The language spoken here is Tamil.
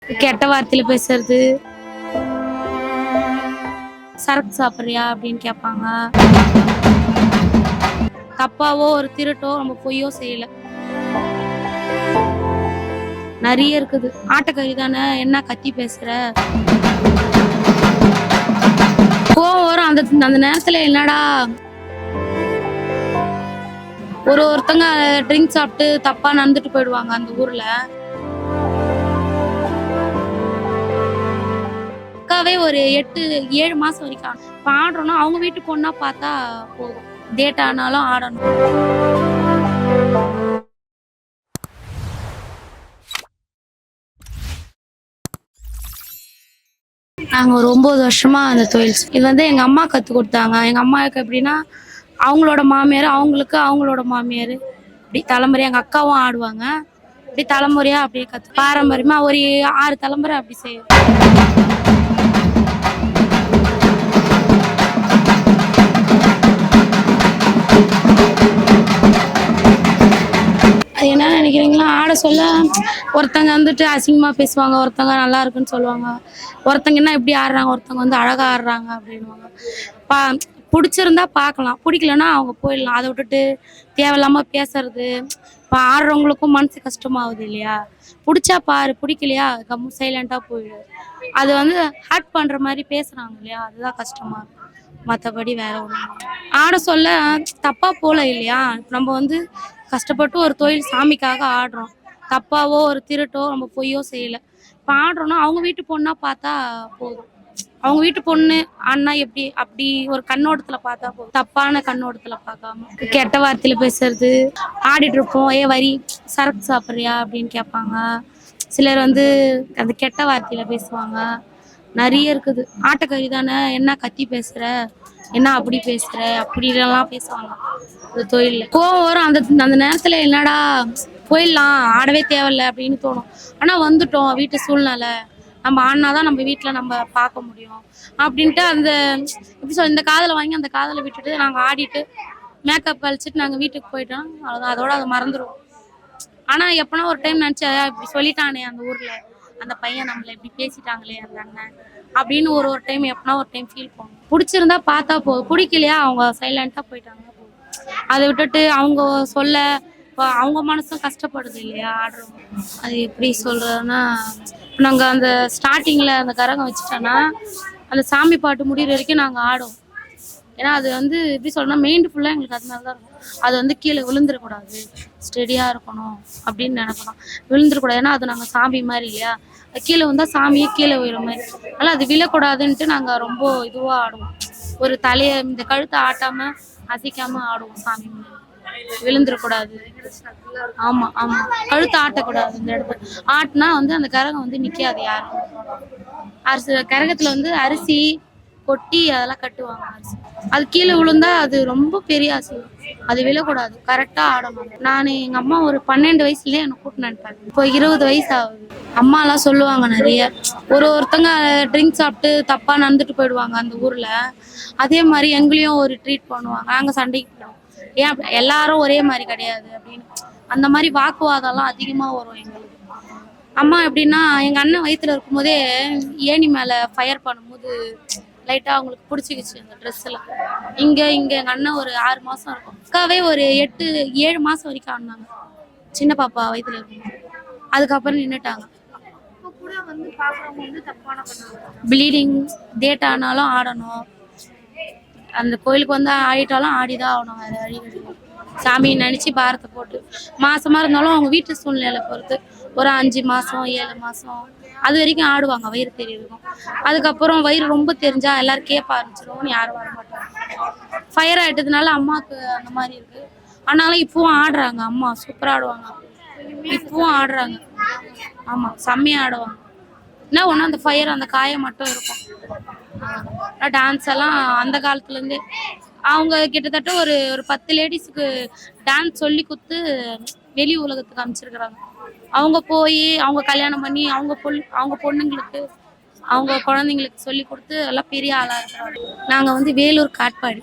கெட்ட வார்த்தையில பேசுறது, சரக்கு சாப்பிட்றியா அப்படின்னு கேட்பாங்க. தப்பாவோ ஒரு திருட்டோ நம்ம பொய்யோ செய்யல. நிறைய இருக்குது. ஆட்டக்கறி தானே என்ன கத்தி பேசுற, கோவம் வரும். அந்த அந்த நேரத்துல என்னடா ஒருத்தங்க ட்ரிங்க் சாப்பிட்டு தப்பா நடந்துட்டு போயிடுவாங்க அந்த ஊர்ல. அக்காவே ஒரு 8-7 மாசம் வரைக்கும் இப்ப ஆடுறோம்னா அவங்க வீட்டு பொண்ணா பார்த்தா போதும். டேட் ஆனாலும் ஆடணும். நாங்க ஒரு 9 வருஷமா அந்த தொழில். இது வந்து எங்க அம்மா கத்து கொடுத்தாங்க. எங்க அம்மாவுக்கு எப்படின்னா அவங்களோட மாமியார், அவங்களுக்கு அவங்களோட மாமியார், இப்படி தலைமுறையா எங்க அக்காவும் ஆடுவாங்க. இப்படி தலைமுறையா அப்படியே கத்து பாரம்பரியமா ஒரு 6 தலைமுறை அப்படி செய்யும். அது என்ன நினைக்கிறீங்களா, ஆட சொல்ல ஒருத்தங்க வந்துட்டு அசிங்கமா பேசுவாங்க, ஒருத்தங்க நல்லா இருக்குன்னு சொல்லுவாங்க, ஒருத்தங்க என்ன இப்படி ஆடுறாங்க, ஒருத்தங்க வந்து அழகா ஆடுறாங்க அப்படின்வாங்க. பா பிடிச்சிருந்தா பார்க்கலாம், பிடிக்கலன்னா அவங்க போயிடலாம். அதை விட்டுட்டு தேவையில்லாம பேசுறது இப்போ ஆடுறவங்களுக்கும் மனசு கஷ்டமாகுது இல்லையா. பிடிச்சா பாரு, பிடிக்கலையா கம்மு சைலண்டா போயிடு. அது வந்து ஹர்ட் பண்ற மாதிரி பேசுறாங்க இல்லையா, அதுதான் கஷ்டமா இருக்கும். மற்றபடி வேற ஒன்றும் ஆட சொல்ல தப்பா போல இல்லையா. நம்ம வந்து கஷ்டப்பட்டு ஒரு தொழில் சாமிக்காக ஆடுறோம். தப்பாவோ ஒரு திருட்டோ நம்ம பொய்யோ செய்யல. இப்போ ஆடுறோம்னா அவங்க வீட்டு பொண்ணா பார்த்தா போதும். அவங்க வீட்டு பொண்ணு அண்ணா எப்படி அப்படி ஒரு கண்ணோட்டத்துல பார்த்தா போதும். தப்பான கண்ணோட்டத்துல பார்க்காம கெட்ட வார்த்தையில பேசுறது, ஆடிட்டு இருப்போம் வரி சரக்கு சாப்பிட்றியா அப்படின்னு கேட்பாங்க. சிலர் வந்து அந்த கெட்ட வார்த்தையில பேசுவாங்க. நிறைய இருக்குது. ஆட்டக்கறி தானே என்ன கத்தி பேசுற, என்ன அப்படி பேசுற, அப்படிலாம் பேசுவாங்க. இந்த தொழில கோவம் வரும். அந்த அந்த நேரத்துல என்னடா போயிடலாம், ஆடவே தேவையில்ல அப்படின்னு தோணும். ஆனா வந்துட்டோம், வீட்டு சூழ்நிலை, நம்ம ஆடினாதான் நம்ம வீட்டுல நம்ம பார்க்க முடியும் அப்படின்ட்டு அந்த எப்படி சொல்ல, இந்த காதலை வாங்கி அந்த காதலை விட்டுட்டு நாங்க ஆடிட்டு மேக்கப் அழிச்சிட்டு நாங்க வீட்டுக்கு போயிட்டோம். அவ்வளோதான், அதோட அதை மறந்துடுவோம். ஆனா எப்பனா ஒரு டைம் நினைச்சா இப்படி சொல்லிட்டானே அந்த ஊர்ல, அந்த பையன் நம்மள இப்படி பேசிட்டாங்களே அந்த அண்ணன் அப்படின்னு ஒரு டைம் எப்பனா ஒரு டைம் ஃபீல் பண்ணும். பிடிச்சிருந்தா பார்த்தா போதும், பிடிக்கலையா அவங்க சைலண்டா போயிட்டாங்க போதும். அதை விட்டுட்டு அவங்க சொல்ல அவங்க மனசும் கஷ்டப்படுது இல்லையா ஆடுறவங்க. அது எப்படி சொல்றதுன்னா, நாங்க அந்த ஸ்டார்டிங்ல அந்த கரகம் வச்சுட்டோன்னா அந்த சாமி பாட்டு முடிகிற வரைக்கும் நாங்க ஆடுவோம். ஏன்னா அது வந்து எப்படி சொல்லணும்னா மெயின்டு ஃபுல்லாக எங்களுக்கு அது மாதிரி தான் இருக்கும். அது வந்து கீழே விழுந்துடக்கூடாது, ஸ்டெடியாக இருக்கணும் அப்படின்னு நினைக்கணும். விழுந்துடக்கூடாது, ஏன்னா அது நாங்கள் சாமி மாதிரி இல்லையா. கீழே வந்தால் சாமியே கீழே விழுற மாதிரி, அதனால் அது விழக்கூடாதுன்ட்டு நாங்கள் ரொம்ப இதுவாக ஆடுவோம். ஒரு தலையை இந்த கழுத்தை ஆட்டாமல் அசைக்காமல் ஆடுவோம் சாமி மாதிரி, விழுந்துடக்கூடாது. ஆமாம் ஆமாம், கழுத்தை ஆட்டக்கூடாது. இந்த இடத்துல ஆட்டினா வந்து அந்த கரகம் வந்து நிற்காது யாரும். அரிசி கரகத்தில் வந்து அரிசி கொட்டி அதெல்லாம் கட்டுவாங்க. அரிசி அது கீழே விழுந்தா அது ரொம்ப பெரிய அசிங்கம், அது விழக்கூடாது, கரெக்டா ஆடணும். நான் எங்க அம்மா ஒரு 12 வயசுலயே என்னை கூட்டினு நினைப்பாங்க. இப்போ 20 வயசு ஆகுது. அம்மா எல்லாம் சொல்லுவாங்க நிறைய, ஒருத்தங்க ட்ரிங்க் சாப்பிட்டு தப்பா நடந்துட்டு போயிடுவாங்க அந்த ஊர்ல. அதே மாதிரி எங்களையும் ஒரு ட்ரீட் பண்ணுவாங்க. நாங்க சண்டைக்கு போயிடுவோம், ஏன் எல்லாரும் ஒரே மாதிரி கிடையாது அப்படின்னு. அந்த மாதிரி வாக்குவாதம்லாம் அதிகமா வரும் எங்களுக்கு. அம்மா எப்படின்னா எங்க அண்ணன் வயிற்றுல இருக்கும்போதே ஏணி மேல ஃபயர் பண்ணும்போது லைட்டா அவங்களுக்கு பிடிச்சிக்கிச்சு அந்த ட்ரெஸ்ல. இங்க எங்க அண்ணன் ஒரு 6 மாசம் இருக்கும். அக்காவே ஒரு 8-7 மாசம் வரைக்கும் ஆடினாங்க சின்ன பாப்பா வயிற்றுல இருக்கும். அதுக்கப்புறம் நின்றுட்டாங்க. ப்ளீடிங் டேட் ஆனாலும் ஆடணும். அந்த கோயிலுக்கு வந்து ஆடிட்டாலும் ஆடிதான் ஆகணும், வேற வழி கிடையாது. சாமியை நினைச்சு பாரத்தை போட்டு மாசமா இருந்தாலும் அவங்க வீட்டு சூழ்நிலை பொறுத்து ஒரு 5 மாசம் 7 மாசம் அது வரைக்கும் ஆடுவாங்க வயிறு தெரியும். அதுக்கப்புறம் வயிறு ரொம்ப தெரிஞ்சா எல்லாரும் கேட்ப ஆரம்பிச்சிடும், யாரும் வர மாட்டாங்க. ஃபயர் ஆயிட்டதுனால அம்மாவுக்கு அந்த மாதிரி இருக்கு. ஆனாலும் இப்பவும் ஆடுறாங்க, அம்மா சூப்பரா ஆடுவாங்க, இப்பவும் ஆடுறாங்க. ஆமா செம்மையா ஆடுவாங்க. என்ன ஒண்ணு அந்த ஃபயர் அந்த காயம் மட்டும் இருக்கும். டான்ஸ் எல்லாம் அந்த காலத்துல இருந்தே அவங்க கிட்டத்தட்ட ஒரு 10 லேடிஸுக்கு டான்ஸ் சொல்லி கொடுத்து வெளி உலகத்துக்கு அமைச்சிருக்கிறாங்க. அவங்க போய் அவங்க கல்யாணம் பண்ணி அவங்க பொண்ணுங்களுக்கு அவங்க குழந்தைங்களுக்கு சொல்லி கொடுத்து எல்லாம் பெரிய ஆளா இருக்கிறாங்க. நாங்க வந்து வேலூர் காட்பாடி.